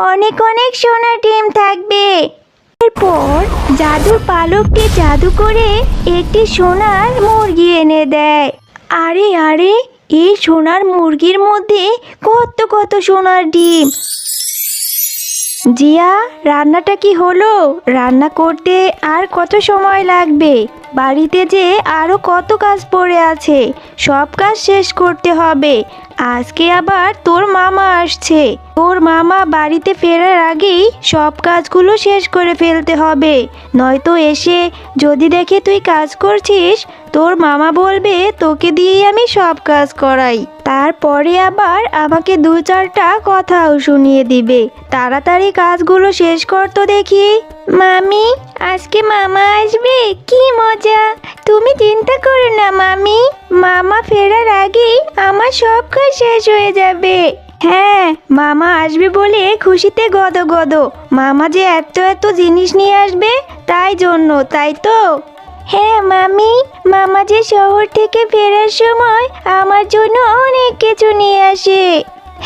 অনেক অনেক সোনার ডিম থাকবে। এরপর জাদুর পালকটি জাদু করে একটি সোনার মুরগি এনে দেয়। আরে আরে, এই সোনার মুরগির মধ্যে কত কত সোনার ডিম। জিয়া, রান্নাটা কি হলো? রান্না করতে আর কত সময় লাগবে? বাড়িতে যে আরো কত কাজ পড়ে আছে, সব কাজ শেষ করতে হবে। আজকে আবার তোর মামা আসছে। তোর মামা বাড়িতে ফেরার আগেই সব কাজগুলো শেষ করে ফেলতে হবে, নয়তো এসে যদি দেখে তুই কাজ করছিস, তোর মামা বলবে তোকে দিয়েই আমি সব কাজ করাই। তারপরে আবার আমাকে দু চারটা কথাও শুনিয়ে দিবে। তাড়াতাড়ি কাজগুলো শেষ কর তো দেখি। মামি, আজকে মামা আসবে, কি মজা! তুমি চিন্তা করো না মামি, মামা ফেরার আগেই আমার সব কাজ শেষ হয়ে যাবে। হ্যাঁ, মামা আসবে বলে খুশিতে গদগদ। মামা যে এত এত জিনিস নিয়ে আসবে তাই জন্য, তাই তো? হ্যাঁ মামি, মামা যে শহর থেকে ফেরার সময় আমার জন্য অনেক কিছু নিয়ে আসে।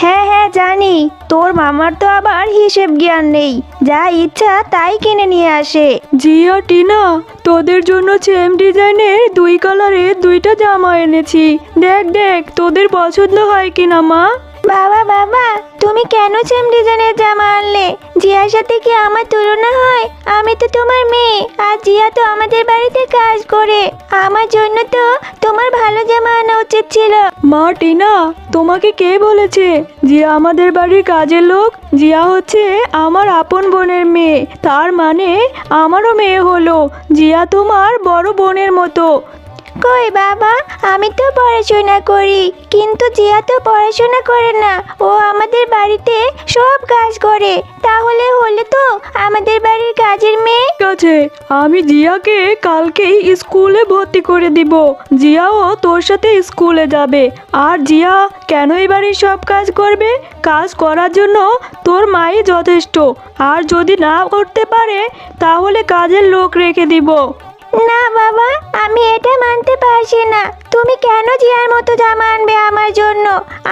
হ্যাঁ হ্যাঁ জানি, তোর মামার তো আবার হিসেব জ্ঞান নেই, যা ইচ্ছা তাই কিনে নিয়ে আসে। জিয়া, টিনা, তোদের জন্য সেম ডিজাইনের 2 কালারের 2টা জামা এনেছি। দেখ দেখ তোদের পছন্দ হয় কিনা মা। বাবা বাবা, তুমি কেন সেম ডিজাইনের জামা আনলে? জিয়ার সাথে কি আমার তুলনা হয়? আমি তো তোমার মেয়ে, আর জিয়া তো আমাদের বাড়িতে কাজ করে। আমার জন্য তো তোমার ভালো জামা আনা উচিত ছিল। মা টিনা, তোমাকে কে বলেছে জিয়া আমাদের বাড়ির কাজের লোক? জিয়া হচ্ছে আমার আপন বোনের মেয়ে, তার মানে আমারও মেয়ে হলো। জিয়া তোমার বড় বোনের মতো। কই বাবা, আমি তো পড়াশোনা করি, কিন্তু জিয়া তো পড়াশোনা করে না, ও আমাদের বাড়িতে সব কাজ করে। তাহলে হলে তো আমাদের বাড়ির কাজের মেয়ে। ঠিক আছে, আমি জিয়াকে কালকেই স্কুলে ভর্তি করে দিব। জিয়াও তোর সাথে স্কুলে যাবে। আর জিয়া কেন এই বাড়ির সব কাজ করবে? কাজ করার জন্য তোর মাই যথেষ্ট। আর যদি না করতে পারে তাহলে কাজের লোক রেখে দিব। না বাবা, আমি এটা মানতে পারছি না। তুমি কেন জিয়ার মতো জামা আনবে আমার জন্য?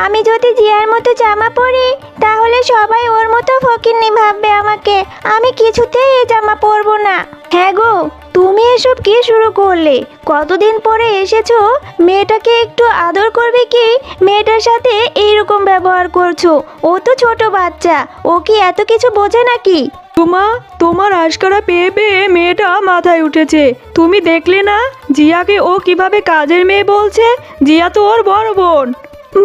আমি যদি জিয়ার মতো জামা পরি তাহলে সবাই ওর মতো ফকিন্নি ভাববে আমাকে। আমি কিছুতেই এই জামা পরবো না। হ্যাঁ গো, তুমি এসব কি শুরু করলে? কতদিন পরে এসেছো, মেয়েটাকে একটু আদর করবে কি? মেয়েটার সাথে এইরকম ব্যবহার করছো। ও তো ছোট বাচ্চা, ও কি এত কিছু বোঝে নাকি? তোমা, তোমার আশকারা পেয়ে পেয়ে মেয়েটা মাথায় উঠেছে। তুমি দেখলে না জিয়াকে ও কিভাবে কাজের মেয়ে বলছে? জিয়া তো ওর বড় বোন।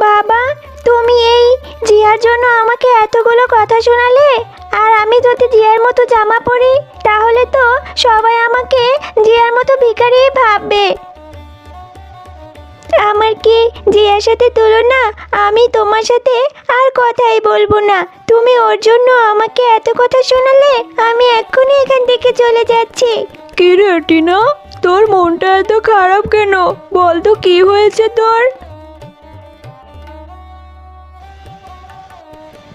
বাবা, তুমি এই জিয়ার জন্য আমাকে এতগুলো কথা শোনালে। আর আমি যদি জিয়ার মতো জামা পরি তাহলে তো সবাই আমাকে জিয়ার মতো ভিখারি ভাববে। আমার কি জিয়ার সাথে তুলনা? আমি তোমার সাথে আর কথাই বলবো না। তুমি ওর জন্য আমাকে এত কথা শোনালে, আমি এক্ষুনি এখান থেকে চলে যাচ্ছি। কি রে টিনা, তোর মনটা এত খারাপ কেন? বল তো কি হয়েছে তোর?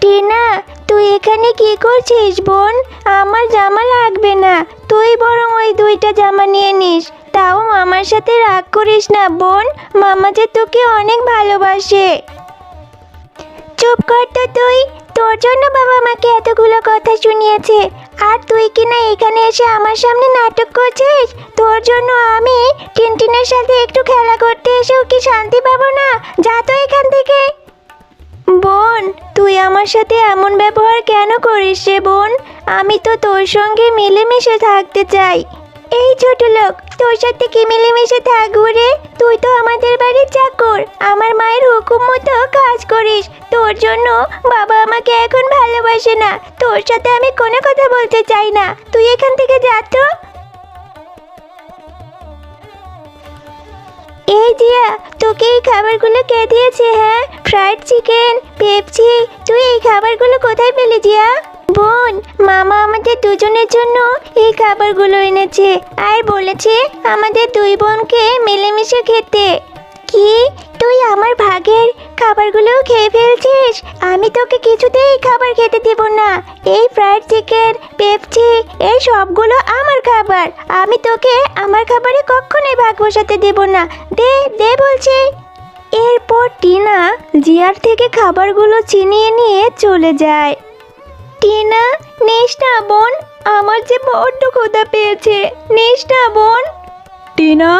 টিনা, তুই এখানে কি করছিস বোন? আমার জামা লাগবে না, তুই বরং ওই 2টা জামা নিয়ে নিস। তাও মামার সাথে রাগ করিস না বোন, মামা যে তোকে অনেক ভালোবাসে। চুপ কর তো তুই, তোর জন্য বাবা আমাকে এতগুলো কথা শুনিয়েছে, আর তুই কিনা এখানে এসে আমার সামনে নাটক করছিস। তোর জন্য আমি টিনটিনের সাথে একটু খেলা করতে এসেও কি শান্তি পাবো না? যা তো এখান থেকে। বোন, তুই আমার সাথে এমন ব্যবহার কেন করিস রে বোন? আমি তো তোর সঙ্গে মিলেমিশে থাকতে চাই। এই ছোট লোক, তোর সাথে কি মিলেমিশে থাকবো রে? তুই তো আমাদের বাড়ির চাকর, আমার মায়ের হুকুম মতো কাজ করিস। তোর জন্য বাবা আমাকে এখন ভালোবাসে না। তোর সাথে আমি কোনো কথা বলতে চাই না, তুই এখান থেকে যা তো। এই জিয়া, তোকে এই খাবারগুলো কে দিয়েছে? হ্যাঁ, ফ্রাইড চিকেন, পেপসি, তুই এই খাবারগুলো কোথায় পেলি জিয়া? বোন, মামা আমাদের দুজনের জন্য এই খাবারগুলো এনেছে, আর বলেছে আমাদের 2 বোনকে মিলেমিশে খেতে। কি, তুই আমার ভাগের খাবারগুলোও খেয়ে ফেলছিস? আমি তোকে কিছুতেই খাবার খেতে দেব না। এই ফ্রাইড চিকেন, পেপসি, এই সবগুলো আমার খাবার। আমি তোকে আমার খাবারে কখনোই ভাগ বসাতে দেব না। দে দে বলছি। এরপর টিনা জিয়ার থেকে খাবারগুলো ছিনিয়ে নিয়ে চলে যায়। টিনা, নিস না বোন, আমার যে বড্ড ক্ষুধা পেয়েছে, নিস না বোন। টিনা,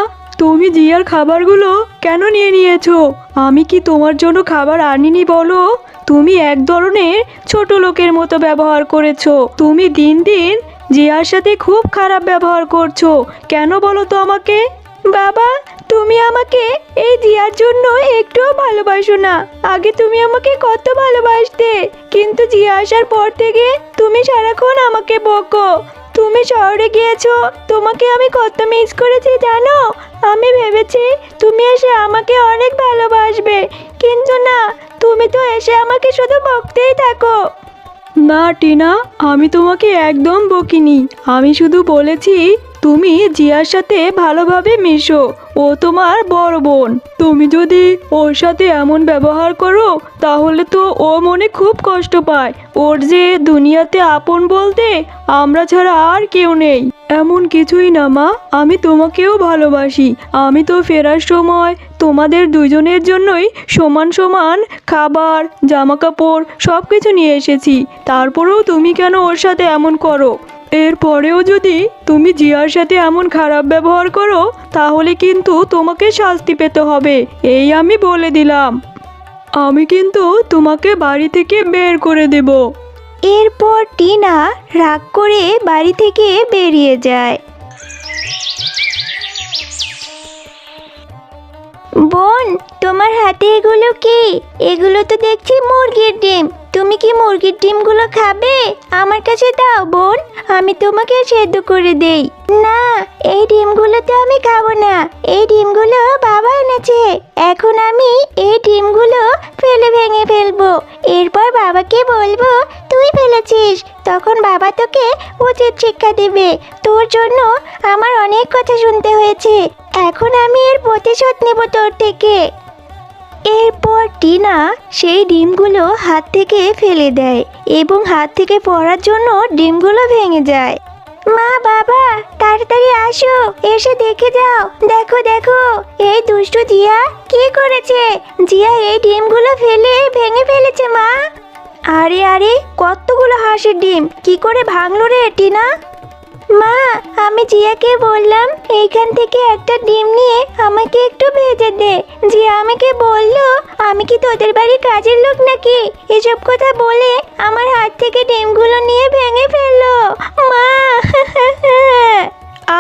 তুমি জিয়ার খাবারগুলো কেন নিয়ে নিয়েছো? আমি কি তোমার জন্য খাবার আনিনি বলো? তুমি এক ধরনের ছোট লোকের মতো ব্যবহার করেছো। তুমি দিন দিন জিয়ার সাথে খুব খারাপ ব্যবহার করছো। কেন বলো তো আমাকে? বাবা, তুমি আমাকে এই জিয়ার জন্য একটুও ভালোবাসো না। আগে তুমি আমাকে কত ভালোবাসতে, কিন্তু জিয়া আসার পর থেকে তুমি সারাক্ষণ আমাকে বকো। তুমি শহরে গিয়েছো, তোমাকে আমি কত মিস করেছি জানো? আমি ভেবেছি তুমি এসে আমাকে অনেক ভালোবাসবে, কিন্তু না, তুমি তো এসে আমাকে শুধু বকতেই থাকো। না টিনা, আমি তোমাকে একদম বকিনি। আমি শুধু বলেছি তুমি জিয়ার সাথে ভালোভাবে মিশো। ও তোমার বড় বোন। তুমি যদি ওর সাথে এমন ব্যবহার করো তাহলে তো ও মনে খুব কষ্ট পায়। ওর যে দুনিয়াতে আপন বলতে আমরা ছাড়া আর কেউ নেই। এমন কিছুই না মা, আমি তোমাকেও ভালোবাসি। আমি তো ফেরার সময় তোমাদের দুজনের জন্যই সমান সমান খাবার, জামা কাপড় সব কিছু নিয়ে এসেছি। তারপরেও তুমি কেন ওর সাথে এমন করো? এরপরেও যদি তুমি জিয়ার সাথে এমন খারাপ ব্যবহার করো তাহলে কিন্তু তোমাকে শাস্তি পেতে হবে, এই আমি বলে দিলাম। আমি কিন্তু তোমাকে বাড়ি থেকে বের করে দেব। এরপর টিনা রাগ করে বাড়ি থেকে বেরিয়ে যায়। বোন, তোমার হাতে এগুলো কি? এগুলো তো দেখছি মুরগির ডিম। তুমি কি মুরগির ডিমগুলো খাবে? আমার কাছে দাও বোন, আমি তোমাকে সেদ্ধ করে দেই। না, এই ডিমগুলো তো আমি খাবো না। এই ডিমগুলো বাবা এনেছে। এখন আমি এই ডিমগুলো ভেঙে ফেলবো। এরপর বাবাকে বলবো তুই ফেলেছিস। তখন বাবা তোকে উচিত শিক্ষা দেবে। তোর জন্য আমার অনেক কথা শুনতে হয়েছে। এখন আমি এর প্রতিশোধ নেব তোর থেকে। এরপর টিনা সেই ডিমগুলো হাত থেকে ফেলে দেয় এবং হাত থেকে পড়ার জন্য ডিমগুলো ভেঙে যায়। মা, বাবা, তাড়াতাড়ি আসো, এসে দেখে যাও। দেখো দেখো, এই দুষ্টু জিয়া কি করেছে। জিয়া এই ডিমগুলো ভেঙে ফেলেছে মা। আরে আরে, কতগুলো হাঁসের ডিম কি করে ভাঙলো রে টিনা? মা, আমি জিয়াকে বললাম এইখান থেকে একটা ডিম নিয়ে আমাকে একটু ভেজে দে। জিয়া আমাকে বলল আমি কি তোদের বাড়ির কাজের লোক নাকি? এসব কথা বলে আমার হাত থেকে ডিমগুলো নিয়ে ভেঙে ফেললো মা।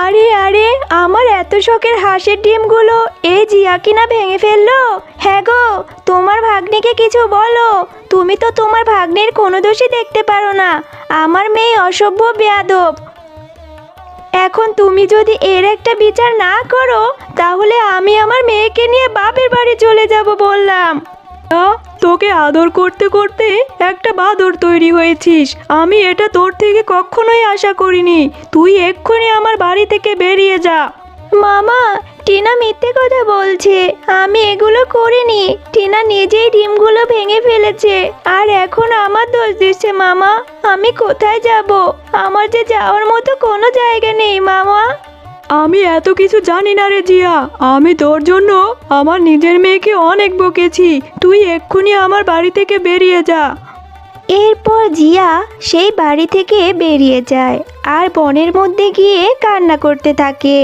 আরে আরে, আমার এত শখের হাঁসের ডিমগুলো এই জিয়া কিনা ভেঙে ফেললো? হ্যাঁ গো, তোমার ভাগ্নিকে কিছু বলো। তুমি তো তোমার ভাগ্নের কোনো দোষই দেখতে পারো না। আমার মেয়ে অসভ্য বেয়াদব। এখন তুমি যদি এর একটা বিচার না করো তাহলে আমি আমার মেয়েকে নিয়ে বাপের বাড়ি চলে যাব বললাম। তোকে আদর করতে করতে একটা বাদর তৈরি হয়েছিস। আমি এটা তোর থেকে কখনোই আশা করিনি। তুই এক্ষুনি আমার বাড়ি থেকে বেরিয়ে যা। মামা, টিনা মিথ্যে কথা বলছে। আমি এগুলো করিনি। টিনা নিজেই ডিমগুলো ভেঙে ফেলেছে আর এখন আমার দোষ দিচ্ছে মামা। আমি কোথায় যাব? আমার যে যাওয়ার মতো কোনো জায়গা নেই মামা। আমি এত কিছু জানি না রে জিয়া। আমি তোর জন্য আমার নিজের মেয়েকে অনেক বকেছি। তুই এক্ষুনি আমার বাড়ি থেকে বেরিয়ে যা। এরপর জিয়া সেই বাড়ি থেকে বেরিয়ে যায় আর বনের মধ্যে গিয়ে কান্না করতে থাকে।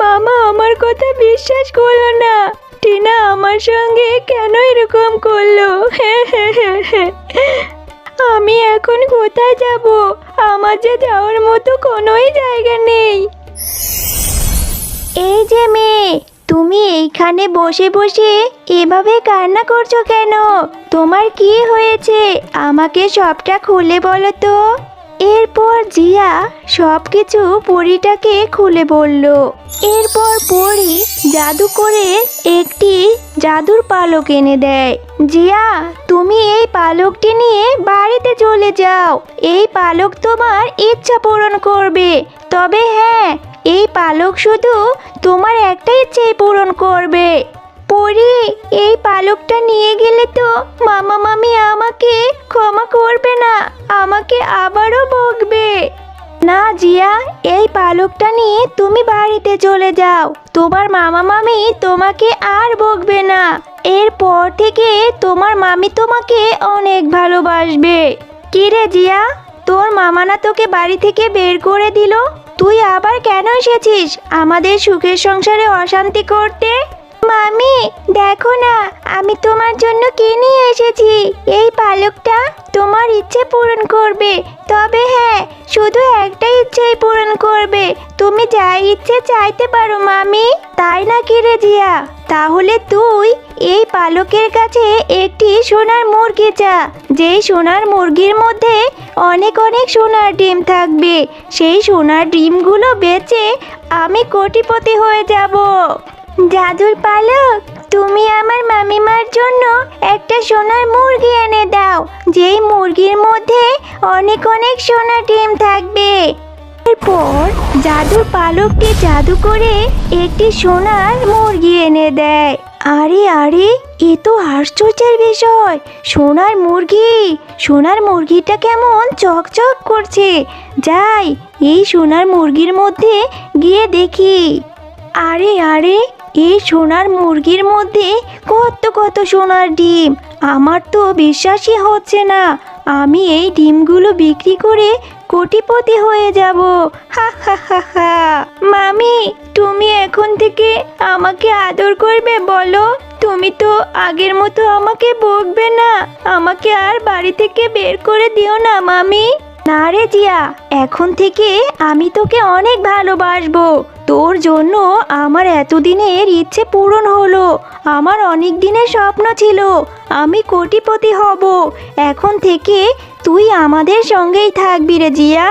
মামা আমার কথা বিশ্বাস করলো না। টিনা আমার সঙ্গে কেন এরকম করলো? আমি এখন কোথায় যাব? আমার যে যাওয়ার মতো কোনোই জায়গা নেই। এই যে মেয়ে, তুমি এইখানে বসে বসে এভাবে কান্না করছো কেন? তোমার কি হয়েছে? আমাকে সবটা খুলে বলো তো। এরপর জিয়া সবকিছু পরীটাকে খুলে বলল। এরপর পরী জাদু করে একটি জাদুর পালক এনে দেয়। জিয়া, তুমি এই পালকটি নিয়ে বাড়িতে চলে যাও। এই পালক তোমার ইচ্ছা পূরণ করবে। তবে হ্যাঁ, এই পালক শুধু তোমার একটা ইচ্ছেই পূরণ করবে। পরী, এই পালকটা নিয়ে গেলে তো মামা মামি আমাকে ক্ষমা করবে না, আমাকে আবারও বকবে। না জিয়া, এই পালকটা নিয়ে তুমি বাড়িতে চলে যাও। তোমার মামা মামি তোমাকে আর বকবে না। এরপর থেকে তোমার মামি তোমাকে অনেক ভালোবাসবে। কি রে জিয়া, তোর মামা না তোকে বাড়ি থেকে বের করে দিল? তুই আবার কেন এসেছিস আমাদের সুখের সংসারে অশান্তি করতে? মামি দেখো না, আমি তোমার জন্য কি নিয়ে এসেছি। এই পালকটা তোমার ইচ্ছে পূরণ করবে। তবে হ্যাঁ, শুধু একটা ইচ্ছেই পূরণ করবে। তুমি যা ইচ্ছে চাইতে পারো মামি। তাই নাকি রে জিয়া? তাহলে তুই এই পালকের কাছে একটি সোনার মুরগি চা। যেই সোনার মুরগির মধ্যে অনেক অনেক সোনার ডিম থাকবে। সেই সোনার ডিমগুলো বেচে আমি কোটিপতি হয়ে যাব। জাদুর পালক, তুমি আমার মামিমার জন্য একটা সোনার মুরগি এনে দাও। যেই মুরগির মধ্যে অনেক অনেক সোনার ডিম থাকবে। এরপর জাদুর পালকটি জাদু করে একটি সোনার মুরগি এনে দেয়। আরে আরে, এ তো আশ্চর্যের বিষয়। সোনার মুরগি, সোনার মুরগিটা কেমন চকচক করছে। যাই, এই সোনার মুরগির মধ্যে গিয়ে দেখি। আরে আরে, এই সোনার মুরগির মধ্যে কত কত সোনার ডিম। আমার তো বিশ্বাসই হচ্ছে না। আমি এই ডিমগুলো বিক্রি করে কোটিপতি হয়ে যাব। হা হা হা হা। মামি, তুমি এখন থেকে আমাকে আদর করবে বলো? তুমি তো আগের মতো আমাকে বকবে না। আমাকে আর বাড়ি থেকে বের করে দিও না মামি। না রে জিয়া, এখন থেকে আমি তোকে অনেক ভালোবাসবো। তোর জন্য আমার এতদিনের ইচ্ছে পূরণ হলো। আমার অনেক দিনের স্বপ্ন ছিল আমি কোটিপতি হব। এখন থেকে তুই আমাদের সঙ্গেই থাকবি রে জিয়া।